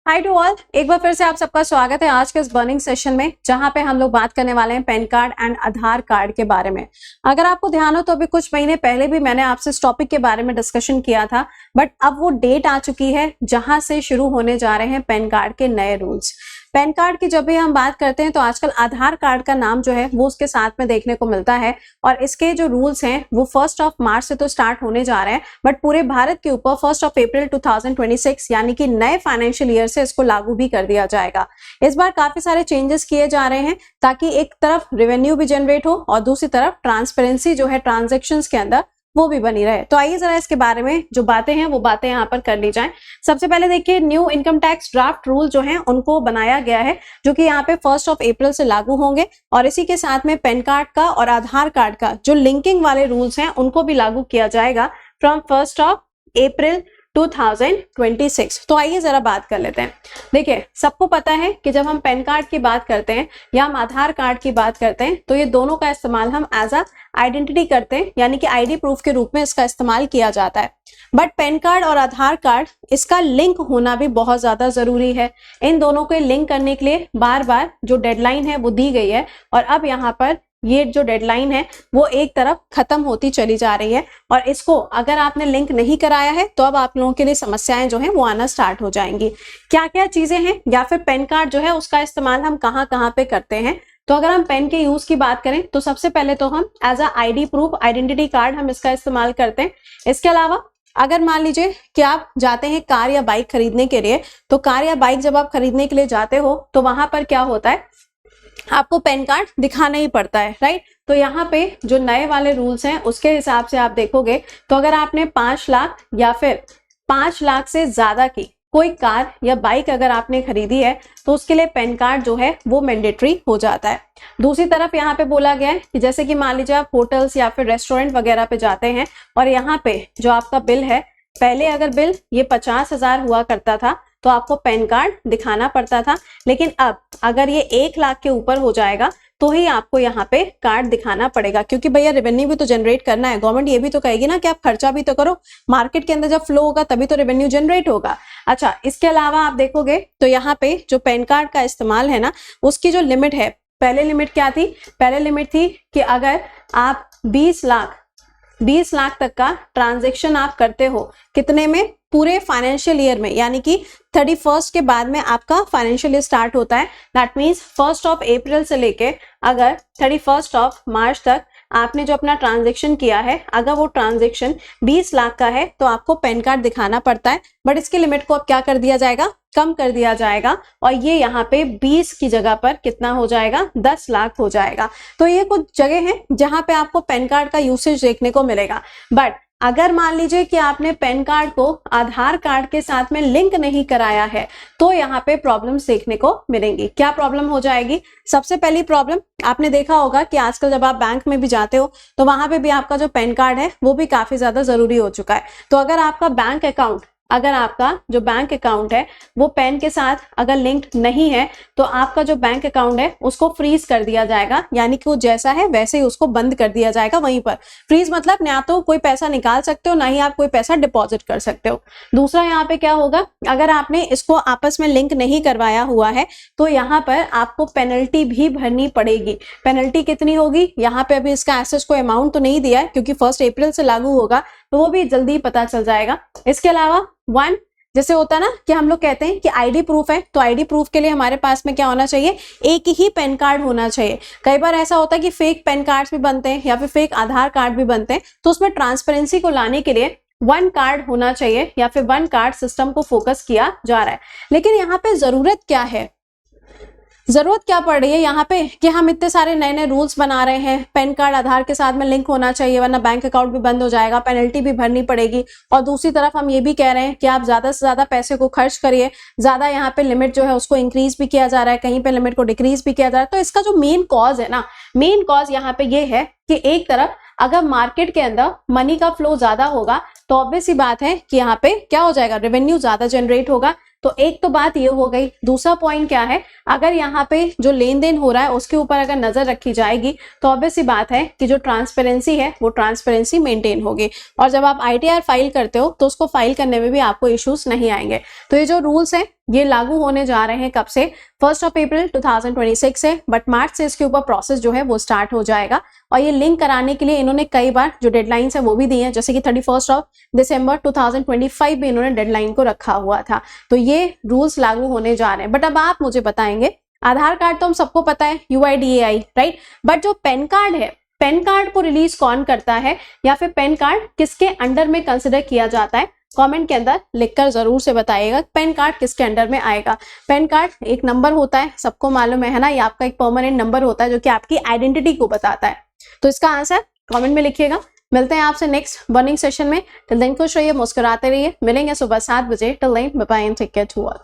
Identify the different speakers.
Speaker 1: Hi to all, एक बार फिर से आप सबका स्वागत है आज के इस बर्निंग सेशन में, जहां पे हम लोग बात करने वाले हैं pan card and Aadhaar card के बारे में। अगर आपको ध्यान हो तो अभी कुछ महीने पहले भी मैंने आपसे इस टॉपिक के बारे में डिस्कशन किया था, बट अब वो डेट आ चुकी है जहां से शुरू होने जा रहे हैं पैन कार्ड के नए रूल्स। पैन कार्ड की जब भी हम बात करते हैं तो आजकल आधार कार्ड का नाम जो है वो उसके साथ में देखने को मिलता है, और इसके जो रूल्स हैं वो 1 मार्च से तो स्टार्ट होने जा रहे हैं, बट पूरे भारत के ऊपर 1 अप्रैल 2026 यानी कि नए फाइनेंशियल ईयर से इसको लागू भी कर दिया जाएगा। इस बार काफी सारे चेंजेस किए जा रहे हैं ताकि एक तरफ रेवेन्यू भी जनरेट हो और दूसरी तरफ ट्रांसपेरेंसी जो है ट्रांजेक्शंस के अंदर वो भी बनी रहे। तो आइए जरा इसके बारे में जो बातें हैं वो बातें यहाँ पर कर ली जाएं। सबसे पहले देखिए, new income tax draft rule जो हैं उनको बनाया गया है, जो कि यहाँ पे 1 अप्रैल से लागू होंगे, और इसी के साथ में पैन कार्ड का और आधार कार्ड का जो लिंकिंग वाले रूल्स हैं उनको भी लागू किया जाएगा फ्रॉम 1 अप्रैल 2026। तो आइए जरा बात कर लेते हैं। देखिए, सबको पता है कि जब हम पैन कार्ड की बात करते हैं या हम आधार कार्ड की बात करते हैं तो ये दोनों का इस्तेमाल हम एज अ आइडेंटिटी करते हैं, यानी कि आईडी प्रूफ के रूप में इसका इस्तेमाल किया जाता है। बट पैन कार्ड और आधार कार्ड, इसका लिंक होना भी बहुत ज्यादा जरूरी है। इन दोनों को लिंक करने के लिए बार बार जो डेडलाइन है वो दी गई है, और अब यहाँ पर ये जो डेडलाइन है वो एक तरफ खत्म होती चली जा रही है, और इसको अगर आपने लिंक नहीं कराया है तो अब आप लोगों के लिए समस्याएं जो हैं वो आना स्टार्ट हो जाएंगी। क्या क्या चीजें हैं, या फिर पैन कार्ड जो है उसका इस्तेमाल हम कहाँ कहाँ पे करते हैं। तो अगर हम पेन के यूज की बात करें तो सबसे पहले तो हम as a ID proof, identity card हम इसका इस्तेमाल करते हैं। इसके अलावा अगर मान लीजिए कि आप जाते हैं कार या बाइक खरीदने के लिए, तो कार या बाइक जब आप खरीदने के लिए जाते हो तो वहां पर क्या होता है, आपको पैन कार्ड दिखाना ही पड़ता है, राइट। तो यहाँ पे जो नए वाले रूल्स हैं उसके हिसाब से आप देखोगे तो अगर आपने 5 लाख या फिर 5 लाख से ज्यादा की कोई कार या बाइक अगर आपने खरीदी है तो उसके लिए पैन कार्ड जो है वो मैंडेटरी हो जाता है। दूसरी तरफ यहाँ पे बोला गया है कि जैसे कि मान लीजिए आप होटल्स या फिर रेस्टोरेंट वगैरह पे जाते हैं, और यहाँ पे जो आपका बिल है, पहले अगर बिल ये 50,000 हुआ करता था तो आपको पैन कार्ड दिखाना पड़ता था, लेकिन अब अगर ये 1 लाख के ऊपर हो जाएगा तो ही आपको यहाँ पे कार्ड दिखाना पड़ेगा, क्योंकि भैया रेवेन्यू भी तो जनरेट करना है। गवर्नमेंट ये भी तो कहेगी ना कि आप खर्चा भी तो करो, मार्केट के अंदर जब फ्लो होगा तभी तो रेवेन्यू जनरेट होगा। अच्छा, इसके अलावा आप देखोगे तो यहाँ पे जो पैन कार्ड का इस्तेमाल है ना, उसकी जो लिमिट है, पहले लिमिट क्या थी, पहले लिमिट थी कि अगर आप 20 लाख तक का ट्रांजेक्शन आप करते हो, कितने में, पूरे फाइनेंशियल ईयर में, यानी कि 31 के बाद में आपका फाइनेंशियल ईयर स्टार्ट होता है। दैट मीन्स 1 अप्रैल से लेके अगर 31 मार्च तक आपने जो अपना ट्रांजेक्शन किया है, अगर वो ट्रांजेक्शन 20 लाख का है तो आपको पैन कार्ड दिखाना पड़ता है। बट इसकी लिमिट को अब क्या कर दिया जाएगा, कम कर दिया जाएगा, और ये यहाँ पे 20 की जगह पर कितना हो जाएगा, 10 लाख हो जाएगा। तो ये कुछ जगह हैं जहां पे आपको पैन कार्ड का यूसेज देखने को मिलेगा। बट अगर मान लीजिए कि आपने पैन कार्ड को आधार कार्ड के साथ में लिंक नहीं कराया है तो यहाँ पे प्रॉब्लम्स देखने को मिलेंगी। क्या प्रॉब्लम हो जाएगी, सबसे पहली प्रॉब्लम आपने देखा होगा कि आजकल जब आप बैंक में भी जाते हो तो वहां पे भी आपका जो पैन कार्ड है वो भी काफी ज्यादा जरूरी हो चुका है। तो अगर आपका बैंक अकाउंट, अगर आपका जो बैंक अकाउंट है वो पैन के साथ अगर लिंक्ड नहीं है तो आपका जो बैंक अकाउंट है उसको फ्रीज कर दिया जाएगा, यानी कि वो जैसा है वैसे ही उसको बंद कर दिया जाएगा। वहीं पर फ्रीज मतलब ना तो कोई पैसा निकाल सकते हो, ना ही आप कोई पैसा डिपॉजिट कर सकते हो। दूसरा यहाँ पे क्या होगा, अगर आपने इसको आपस में लिंक नहीं करवाया हुआ है तो यहाँ पर आपको पेनल्टी भी भरनी पड़ेगी। पेनल्टी कितनी होगी, यहाँ पे अभी इसका एसेस को अमाउंट तो नहीं दिया है क्योंकि 1 अप्रैल से लागू होगा, तो वो भी जल्दी पता चल जाएगा। इसके अलावा जैसे होता है ना कि हम लोग कहते हैं कि आईडी प्रूफ है, तो आईडी प्रूफ के लिए हमारे पास में क्या होना चाहिए, एक ही पैन कार्ड होना चाहिए। कई बार ऐसा होता है कि फेक पैन कार्ड्स भी बनते हैं या फिर फेक आधार कार्ड भी बनते हैं, तो उसमें ट्रांसपेरेंसी को लाने के लिए 1 कार्ड होना चाहिए या फिर 1 कार्ड सिस्टम को फोकस किया जा रहा है। लेकिन यहाँ पे जरूरत क्या है, जरूरत क्या पड़ रही है यहाँ पे कि हम इतने सारे नए नए रूल्स बना रहे हैं, पैन कार्ड आधार के साथ में लिंक होना चाहिए वरना बैंक अकाउंट भी बंद हो जाएगा, पेनल्टी भी भरनी पड़ेगी, और दूसरी तरफ हम ये भी कह रहे हैं कि आप ज्यादा से ज्यादा पैसे को खर्च करिए, ज्यादा यहाँ पे लिमिट जो है उसको इंक्रीज भी किया जा रहा है, कहीं पे लिमिट को डिक्रीज भी किया जा रहा है। तो इसका जो मेन कॉज है ना, मेन कॉज यहाँ पे ये है कि एक तरफ अगर मार्केट के अंदर मनी का फ्लो ज्यादा होगा तो ऑब्वियस सी बात है कि यहाँ पे क्या हो जाएगा, रेवेन्यू ज्यादा जनरेट होगा। तो एक तो बात ये हो गई। दूसरा पॉइंट क्या है, अगर यहाँ पे जो लेन देन हो रहा है उसके ऊपर अगर नजर रखी जाएगी तो ऑब्वियस सी बात है कि जो ट्रांसपेरेंसी है वो ट्रांसपेरेंसी मेंटेन होगी, और जब आप ITR फाइल करते हो तो उसको फाइल करने में भी आपको इश्यूज नहीं आएंगे। तो ये जो रूल्स हैं ये लागू होने जा रहे हैं कब से, 1 अप्रैल 2026 से, बट मार्च से इसके ऊपर प्रोसेस जो है वो स्टार्ट हो जाएगा। और ये लिंक कराने के लिए इन्होंने कई बार जो डेडलाइंस है वो भी दी है, जैसे कि 31 दिसंबर 2025 भी इन्होंने डेडलाइन को रखा हुआ था। तो ये रूल्स लागू होने जा रहे हैं। बट अब आप मुझे बताएंगे, आधार कार्ड तो हम सबको पता है, UIDAI, राइट, बट जो पैन कार्ड है, पैन कार्ड को रिलीज कौन करता है, या फिर पैन कार्ड किसके अंडर में कंसिडर किया जाता है, कमेंट के अंदर लिखकर जरूर से बताइएगा पैन कार्ड किसके अंडर में आएगा। पैन कार्ड एक नंबर होता है, सबको मालूम है ना, ये आपका एक परमानेंट नंबर होता है जो कि आपकी आइडेंटिटी को बताता है। तो इसका आंसर कमेंट में लिखिएगा। मिलते हैं आपसे नेक्स्ट बर्निंग सेशन में। टिल देन खुश रहिए, मुस्कुराते रहिए। मिलेंगे सुबह 7 बजे। Till then bye bye and take care to all.